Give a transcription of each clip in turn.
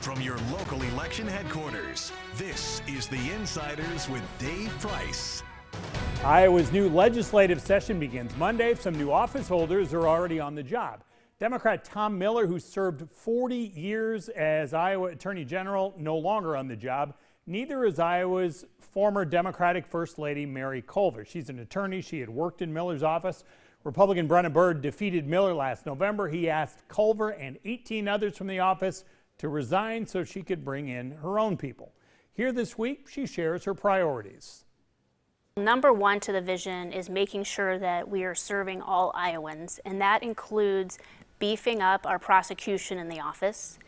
From your local election headquarters, this is The Insiders with Dave Price. Iowa's new legislative session begins Monday. Some new office holders are already on the job. Democrat Tom Miller, who served 40 years as Iowa Attorney General, no longer on the job. Neither is Iowa's former Democratic First Lady Mary Culver. She's an attorney. She had worked in Miller's office. Republican Brenna Bird defeated Miller last November. He asked Culver and 18 others from the office to resign so she could bring in her own people. Here this week, she shares her priorities. Number one to the vision is making sure that we are serving all Iowans, and that includes beefing up our prosecution in the office,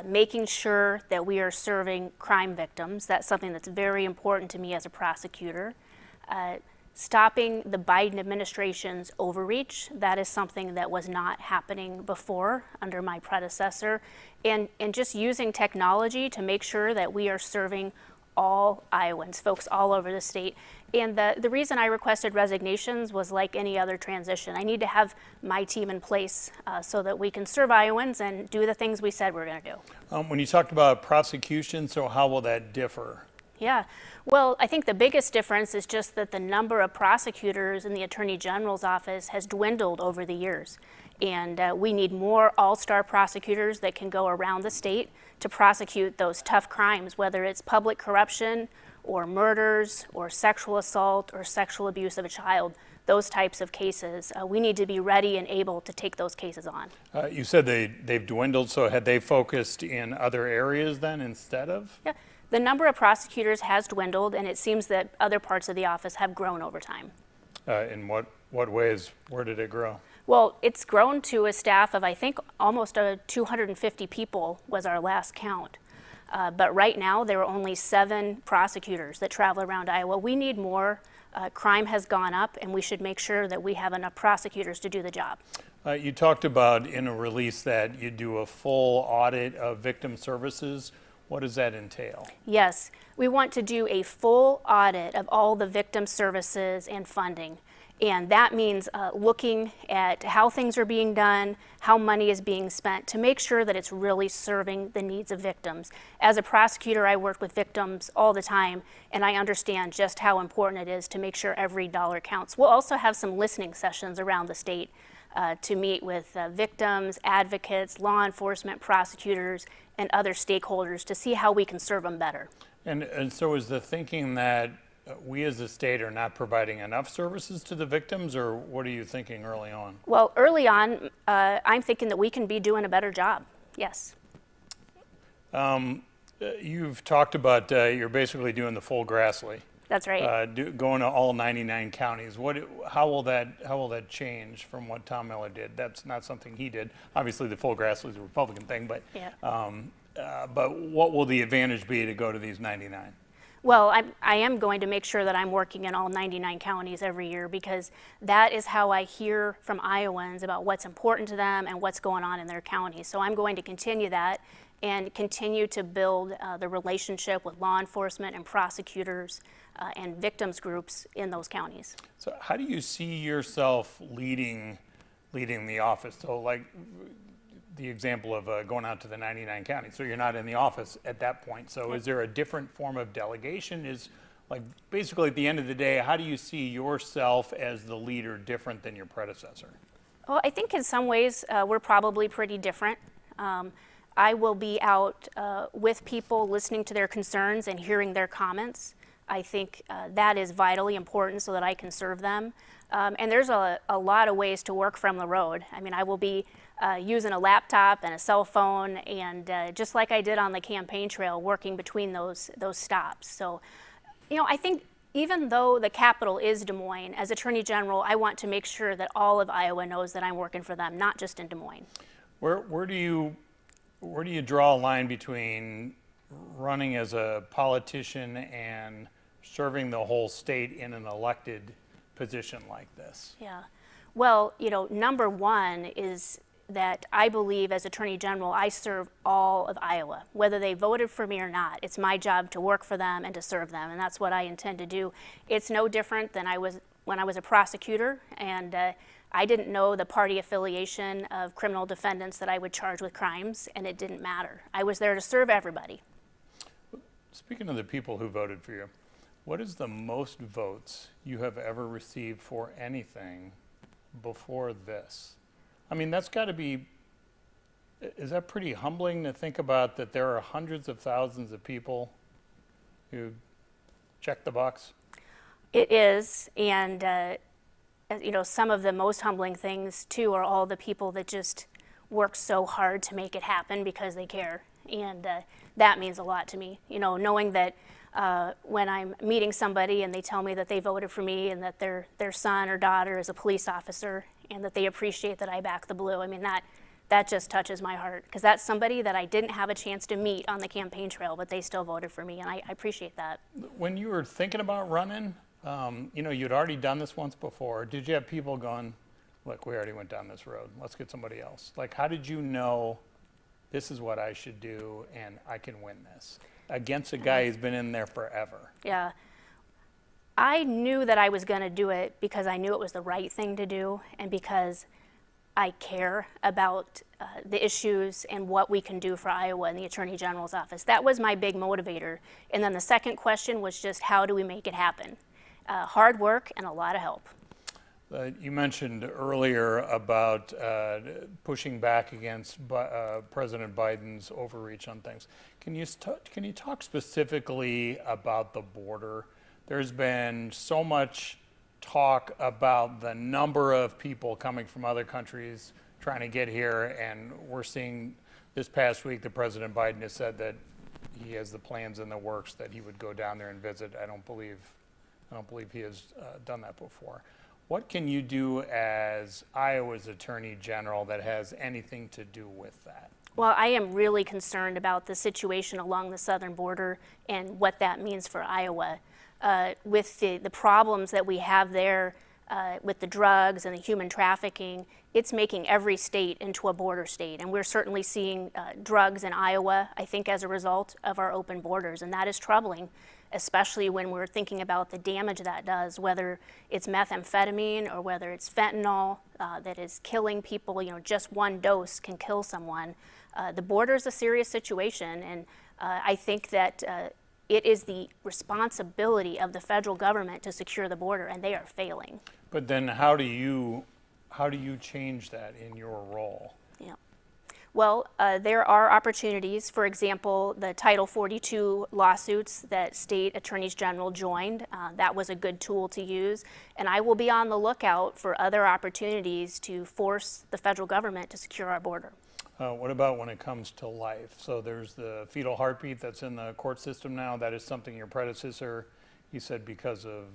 making sure that we are serving crime victims. That's something that's very important to me as a prosecutor. Stopping the Biden administration's overreach. That is something that was not happening before under my predecessor. And just using technology to make sure that we are serving all Iowans, folks all over the state. And the reason I requested resignations was like any other transition. I need to have my team in place so that we can serve Iowans and do the things we said we're going to do. When you talked about prosecution, so how will that differ? Yeah, well, I think the biggest difference is just that the number of prosecutors in the Attorney General's office has dwindled over the years. And we need more all-star prosecutors that can go around the state to prosecute those tough crimes, whether it's public corruption or murders or sexual assault or sexual abuse of a child, those types of cases. We need to be ready and able to take those cases on. You said they've dwindled, so had they focused in other areas then instead of? Yeah. The number of prosecutors has dwindled, and it seems that other parts of the office have grown over time. In what ways? Where did it grow? Well, it's grown to a staff of, I think, almost 250 people was our last count. But right now, there are only 7 prosecutors that travel around Iowa. We need more. Crime has gone up, and we should make sure that we have enough prosecutors to do the job. You talked about in a release that you do a full audit of victim services. What does that entail? Yes, we want to do a full audit of all the victim services and funding. And that means looking at how things are being done, how money is being spent, to make sure that it's really serving the needs of victims. As a prosecutor, I work with victims all the time, and I understand just how important it is to make sure every dollar counts. We'll also have some listening sessions around the state to meet with victims, advocates, law enforcement, prosecutors, and other stakeholders to see how we can serve them better. And so is the thinking that we as a state are not providing enough services to the victims, or what are you thinking early on? Well, early on, I'm thinking that we can be doing a better job, yes. You've talked about you're basically doing the full Grassley. That's right. Going to all 99 counties. How will that change from what Tom Miller did? That's not something he did. Obviously, the full Grassley is a Republican thing, but yeah. But what will the advantage be to go to these 99? Well, I am going to make sure that I'm working in all 99 counties every year, because that is how I hear from Iowans about what's important to them and what's going on in their counties. So I'm going to continue that and continue to build the relationship with law enforcement and prosecutors and victims groups in those counties. So how do you see yourself leading the office? So like the example of going out to the 99 counties. So you're not in the office at that point. So is there a different form of delegation? Is like basically at the end of the day, how do you see yourself as the leader different than your predecessor? Well, I think in some ways we're probably pretty different. I will be out with people, listening to their concerns and hearing their comments. I think that is vitally important so that I can serve them. And there's a lot of ways to work from the road. I mean, I will be using a laptop and a cell phone, and just like I did on the campaign trail, working between those stops. So, you know, I think even though the capital is Des Moines, as Attorney General, I want to make sure that all of Iowa knows that I'm working for them, not just in Des Moines. Where do you draw a line between running as a politician and serving the whole state in an elected position like this? Yeah. Well, you know, number one is that I believe as Attorney General, I serve all of Iowa, whether they voted for me or not. It's my job to work for them and to serve them, and that's what I intend to do. It's no different than when I was a prosecutor, and I didn't know the party affiliation of criminal defendants that I would charge with crimes, and it didn't matter. I was there to serve everybody. Speaking of the people who voted for you, what is the most votes you have ever received for anything before this? I mean, that's got to be, is that pretty humbling to think about, that there are hundreds of thousands of people who check the box? It is, and you know, some of the most humbling things too are all the people that just work so hard to make it happen because they care, and that means a lot to me. You know, knowing that when I'm meeting somebody and they tell me that they voted for me and that their son or daughter is a police officer and that they appreciate that I back the blue, I mean, that just touches my heart, because that's somebody that I didn't have a chance to meet on the campaign trail, but they still voted for me, and I appreciate that. When you were thinking about running, you know, you'd already done this once before. Did you have people going, look, we already went down this road, let's get somebody else? Like, how did you know this is what I should do and I can win this against a guy who's been in there forever? Yeah. I knew that I was going to do it because I knew it was the right thing to do, and because I care about the issues and what we can do for Iowa and the Attorney General's office. That was my big motivator. And then the second question was just, how do we make it happen? Hard work and a lot of help. You mentioned earlier about pushing back against President Biden's overreach on things. Can you talk specifically about the border? There's been so much talk about the number of people coming from other countries trying to get here, and we're seeing this past week that President Biden has said that he has the plans in the works that he would go down there and visit. I don't believe he has done that before. What can you do as Iowa's Attorney General that has anything to do with that? Well, I am really concerned about the situation along the southern border and what that means for Iowa. With the problems that we have there with the drugs and the human trafficking, it's making every state into a border state. And we're certainly seeing drugs in Iowa, I think, as a result of our open borders. And that is troubling, especially when we're thinking about the damage that does, whether it's methamphetamine or whether it's fentanyl that is killing people. You know, just one dose can kill someone. The border is a serious situation, and I think that it is the responsibility of the federal government to secure the border, and they are failing. But then how do you change that in your role? Yeah. Well, there are opportunities. For example, the Title 42 lawsuits that state attorneys general joined, that was a good tool to use. And I will be on the lookout for other opportunities to force the federal government to secure our border. What about when it comes to life? So there's the fetal heartbeat that's in the court system now. That is something your predecessor, he said, because of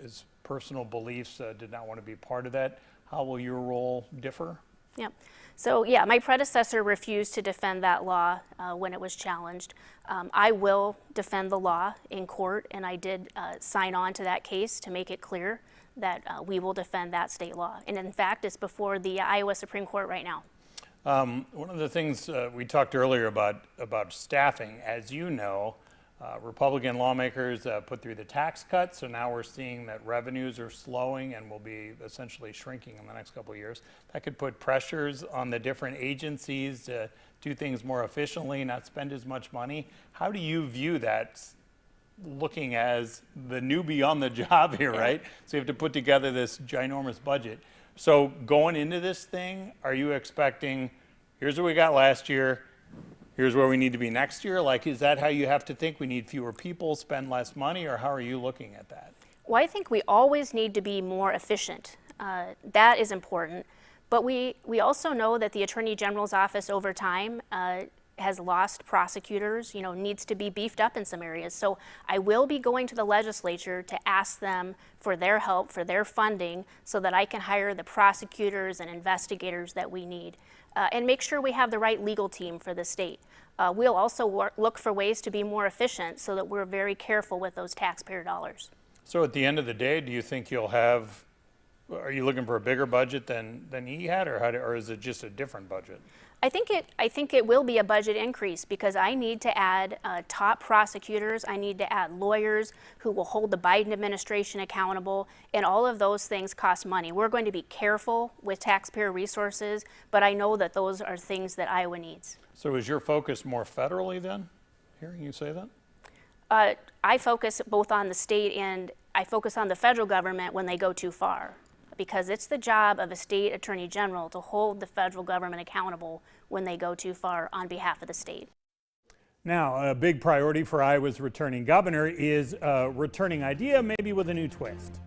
his personal beliefs, did not want to be part of that. How will your role differ? Yep. So yeah, my predecessor refused to defend that law when it was challenged. I will defend the law in court, and I did sign on to that case to make it clear that we will defend that state law. And in fact, it's before the Iowa Supreme Court right now. One of the things we talked earlier about staffing, as you know, Republican lawmakers put through the tax cut, so now we're seeing that revenues are slowing and will be essentially shrinking in the next couple of years. That could put pressures on the different agencies to do things more efficiently, not spend as much money. How do you view that, looking as the newbie on the job here, right? So you have to put together this ginormous budget. So going into this thing, are you expecting, here's what we got last year, here's where we need to be next year? Like, is that how you have to think? We need fewer people, spend less money, or how are you looking at that? Well, I think we always need to be more efficient. That is important. But we also know that the Attorney General's office over time has lost prosecutors, you know, needs to be beefed up in some areas. So I will be going to the legislature to ask them for their help, for their funding, so that I can hire the prosecutors and investigators that we need, and make sure we have the right legal team for the state. We'll also look for ways to be more efficient so that we're very careful with those taxpayer dollars. So at the end of the day, do you think you'll have, are you looking for a bigger budget than he had, or is it just a different budget? I think it will be a budget increase because I need to add top prosecutors. I need to add lawyers who will hold the Biden administration accountable, and all of those things cost money. We're going to be careful with taxpayer resources, but I know that those are things that Iowa needs. So is your focus more federally then? Hearing you say that? I focus both on the state and I focus on the federal government when they go too far, because it's the job of a state attorney general to hold the federal government accountable when they go too far on behalf of the state. Now, a big priority for Iowa's returning governor is a returning idea, maybe with a new twist.